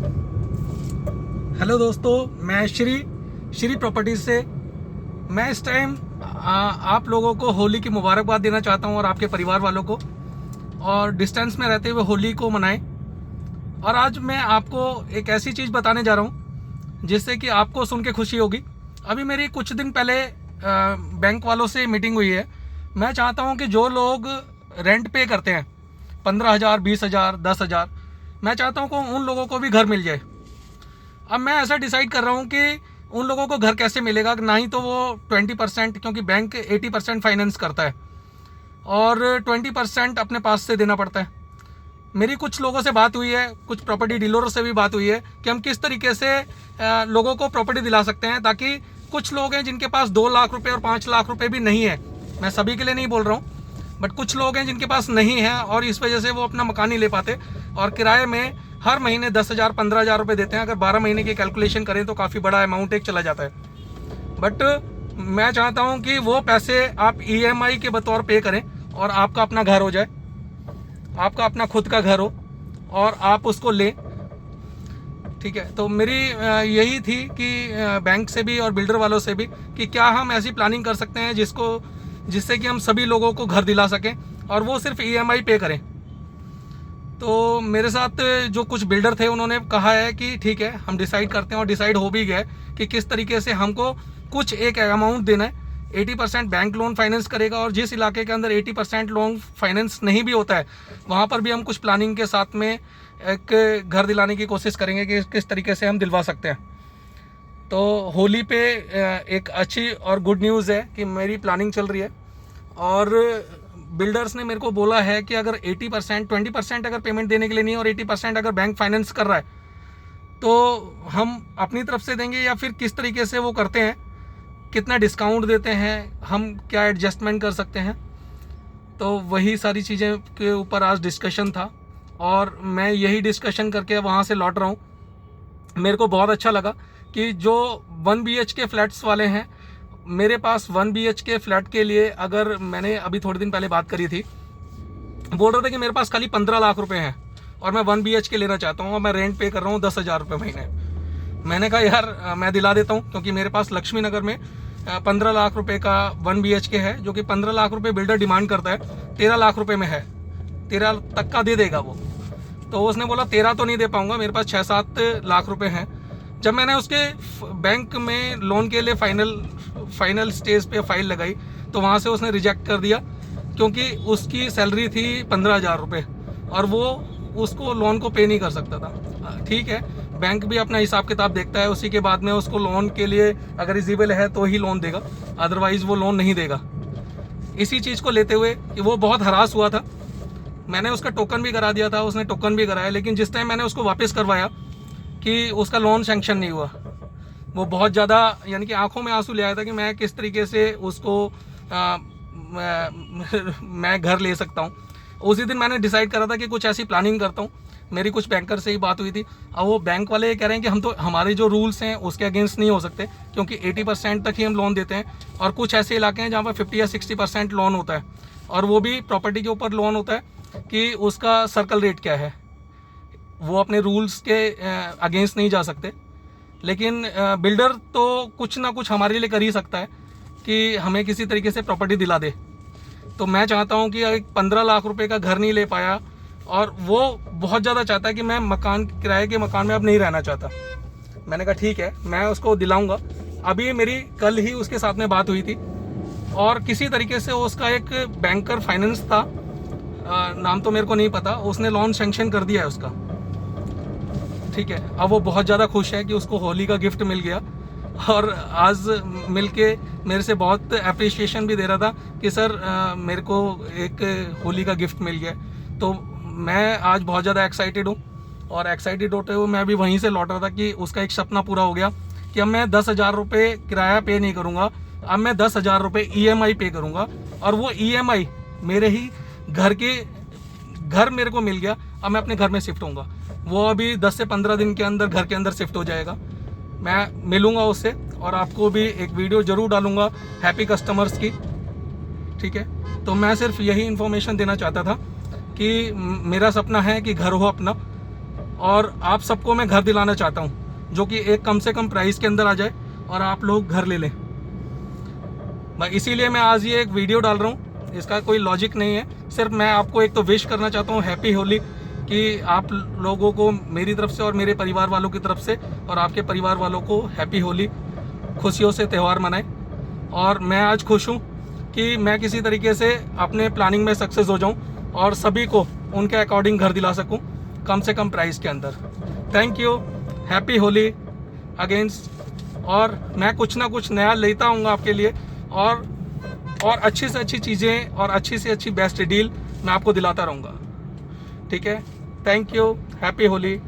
Hello दोस्तों, मैं Shri properties से मैं इस टाइम आप लोगों को होली की मुबारकबाद देना चाहता हूं और आपके परिवार वालों को, और डिस्टेंस में रहते हुए होली को मनाएं। और आज मैं आपको एक ऐसी चीज़ बताने जा रहा हूं जिससे कि आपको सुन के खुशी होगी। अभी मेरी कुछ दिन पहले बैंक वालों से मीटिंग हुई है। मैं चाहता हूं कि जो लोग रेंट पे करते हैं 15,000, 20,000, 10,000, मैं चाहता हूं कि उन लोगों को भी घर मिल जाए। अब मैं ऐसा डिसाइड कर रहा हूँ कि उन लोगों को घर कैसे मिलेगा। ना ही तो वो 20%, क्योंकि बैंक 80% फाइनेंस करता है और 20% अपने पास से देना पड़ता है। मेरी कुछ लोगों से बात हुई है, कुछ प्रॉपर्टी डीलरों से भी बात हुई है कि हम किस तरीके से लोगों को प्रॉपर्टी दिला सकते हैं, ताकि कुछ लोग हैं जिनके पास 2 लाख रुपए और 5 लाख रुपए भी नहीं है। मैं सभी के लिए नहीं बोल रहा हूँ, बट कुछ लोग हैं जिनके पास नहीं है और इस वजह से वो अपना मकान नहीं ले पाते और किराए में हर महीने 10,000, 15,000 रुपये देते हैं। अगर 12 महीने की कैलकुलेशन करें तो काफ़ी बड़ा अमाउंट एक चला जाता है। बट मैं चाहता हूं कि वो पैसे आप EMI के बतौर पे करें और आपका अपना घर हो जाए, आपका अपना खुद का घर हो और आप उसको लें। ठीक है, तो मेरी यही थी कि बैंक से भी और बिल्डर वालों से भी कि क्या हम ऐसी प्लानिंग कर सकते हैं जिससे कि हम सभी लोगों को घर दिला सकें और वो सिर्फ EMI पे करें। तो मेरे साथ जो कुछ बिल्डर थे उन्होंने कहा है कि ठीक है, हम डिसाइड करते हैं, और डिसाइड हो भी गया कि किस तरीके से हमको कुछ एक अमाउंट देना है। 80% बैंक लोन फाइनेंस करेगा और जिस इलाके के अंदर 80% लोन फाइनेंस नहीं भी होता है वहाँ पर भी हम कुछ प्लानिंग के साथ में एक घर दिलाने की कोशिश करेंगे कि किस तरीके से हम दिलवा सकते हैं। तो होली पे एक अच्छी और गुड न्यूज़ है कि मेरी प्लानिंग चल रही है और बिल्डर्स ने मेरे को बोला है कि अगर 80%, 20% अगर पेमेंट देने के लिए नहीं और 80% अगर बैंक फाइनेंस कर रहा है तो हम अपनी तरफ से देंगे, या फिर किस तरीके से वो करते हैं, कितना डिस्काउंट देते हैं, हम क्या एडजस्टमेंट कर सकते हैं। तो वही सारी चीज़ें के ऊपर आज डिस्कशन था और मैं यही डिस्कशन करके वहाँ से लौट रहा हूँ। मेरे को बहुत अच्छा लगा कि जो 1 BHK फ्लैट्स वाले हैं, मेरे पास 1 BHK फ्लैट के लिए, अगर मैंने अभी थोड़े दिन पहले बात करी थी, बोल रहे थे कि मेरे पास खाली 15 लाख रुपए हैं और मैं 1 BHK लेना चाहता हूँ और मैं रेंट पे कर रहा हूँ 10,000 रुपये महीने। मैंने कहा यार मैं दिला देता हूँ, क्योंकि मेरे पास लक्ष्मी नगर में 15 लाख रुपए का 1 BHK है, जो कि 15 लाख रुपए बिल्डर डिमांड करता है, 13 लाख रुपए में है, 13 तक का दे देगा वो। तो उसने बोला 13 तो नहीं दे पाऊंगा, मेरे पास 6-7 लाख रुपए हैं। जब मैंने उसके बैंक में लोन के लिए फाइनल स्टेज पे फाइल लगाई तो वहाँ से उसने रिजेक्ट कर दिया, क्योंकि उसकी सैलरी थी 15,000 रुपये और वो उसको लोन को पे नहीं कर सकता था। ठीक है, बैंक भी अपना हिसाब किताब देखता है, उसी के बाद में उसको लोन के लिए अगर एलिजिबल है तो ही लोन देगा, अदरवाइज़ वो लोन नहीं देगा। इसी चीज़ को लेते हुए कि वो बहुत हरास हुआ था, मैंने उसका टोकन भी करा दिया था, उसने टोकन भी कराया, लेकिन जिस टाइम मैंने उसको वापस करवाया कि उसका लोन सैंक्शन नहीं हुआ, वो बहुत ज़्यादा, यानी कि आंखों में आंसू ले आया था कि मैं किस तरीके से उसको मैं घर ले सकता हूँ। उसी दिन मैंने डिसाइड करा था कि कुछ ऐसी प्लानिंग करता हूँ। मेरी कुछ बैंकर से ही बात हुई थी, अब वो बैंक वाले ये कह रहे हैं कि हम तो हमारे जो रूल्स हैं उसके अगेंस्ट नहीं हो सकते, क्योंकि 80% तक ही हम लोन देते हैं और कुछ ऐसे इलाके हैं जहाँ पर 50 या 60% लोन होता है, और वो भी प्रॉपर्टी के ऊपर लोन होता है कि उसका सर्कल रेट क्या है, वो अपने रूल्स के अगेंस्ट नहीं जा सकते। लेकिन बिल्डर तो कुछ ना कुछ हमारे लिए कर ही सकता है कि हमें किसी तरीके से प्रॉपर्टी दिला दे। तो मैं चाहता हूं कि एक 15 लाख रुपए का घर नहीं ले पाया और वो बहुत ज़्यादा चाहता है कि मैं किराए के मकान में अब नहीं रहना चाहता। मैंने कहा ठीक है, मैं उसको दिलाऊंगा। अभी मेरी कल ही उसके साथ में बात हुई थी और किसी तरीके से उसका एक बैंकर फाइनेंस था, नाम तो मेरे को नहीं पता, उसने लोन सैंक्शन कर दिया है उसका। ठीक है, अब वो बहुत ज़्यादा खुश है कि उसको होली का गिफ्ट मिल गया और आज मिलके मेरे से बहुत अप्रिशिएशन भी दे रहा था कि सर मेरे को एक होली का गिफ्ट मिल गया। तो मैं आज बहुत ज़्यादा एक्साइटेड हूँ और एक्साइटेड होते हुए मैं अभी वहीं से लौट रहा था कि उसका एक सपना पूरा हो गया कि अब मैं 10,000 रुपये किराया पे नहीं करूँगा, अब मैं 10,000 रुपये EMI पे करूँगा और वो EMI मेरे ही घर मेरे को मिल गया। अब मैं अपने घर में शिफ्ट होऊंगा, वो अभी 10 से 15 दिन के अंदर घर के अंदर शिफ्ट हो जाएगा। मैं मिलूंगा उससे और आपको भी एक वीडियो ज़रूर डालूंगा हैप्पी कस्टमर्स की। ठीक है, तो मैं सिर्फ यही इन्फॉर्मेशन देना चाहता था कि मेरा सपना है कि घर हो अपना और आप सबको मैं घर दिलाना चाहता हूँ, जो कि एक कम से कम प्राइस के अंदर आ जाए और आप लोग घर ले लें। मैं इसीलिए मैं आज ये एक वीडियो डाल रहा हूँ, इसका कोई लॉजिक नहीं है, सिर्फ मैं आपको एक तो विश करना चाहता हूँ हैप्पी होली, कि आप लोगों को मेरी तरफ से और मेरे परिवार वालों की तरफ से और आपके परिवार वालों को हैप्पी होली, खुशियों से त्यौहार मनाएं। और मैं आज खुश हूँ कि मैं किसी तरीके से अपने प्लानिंग में सक्सेस हो जाऊँ और सभी को उनके अकॉर्डिंग घर दिला सकूँ कम से कम प्राइस के अंदर। Thank you, happy Holi against. और मैं कुछ ना कुछ नया लेता आऊँगा आपके लिए, और अच्छी से अच्छी चीज़ें और अच्छी से अच्छी बेस्ट डील मैं आपको दिलाता रहूँगा। ठीक है, थैंक यू, हैप्पी होली।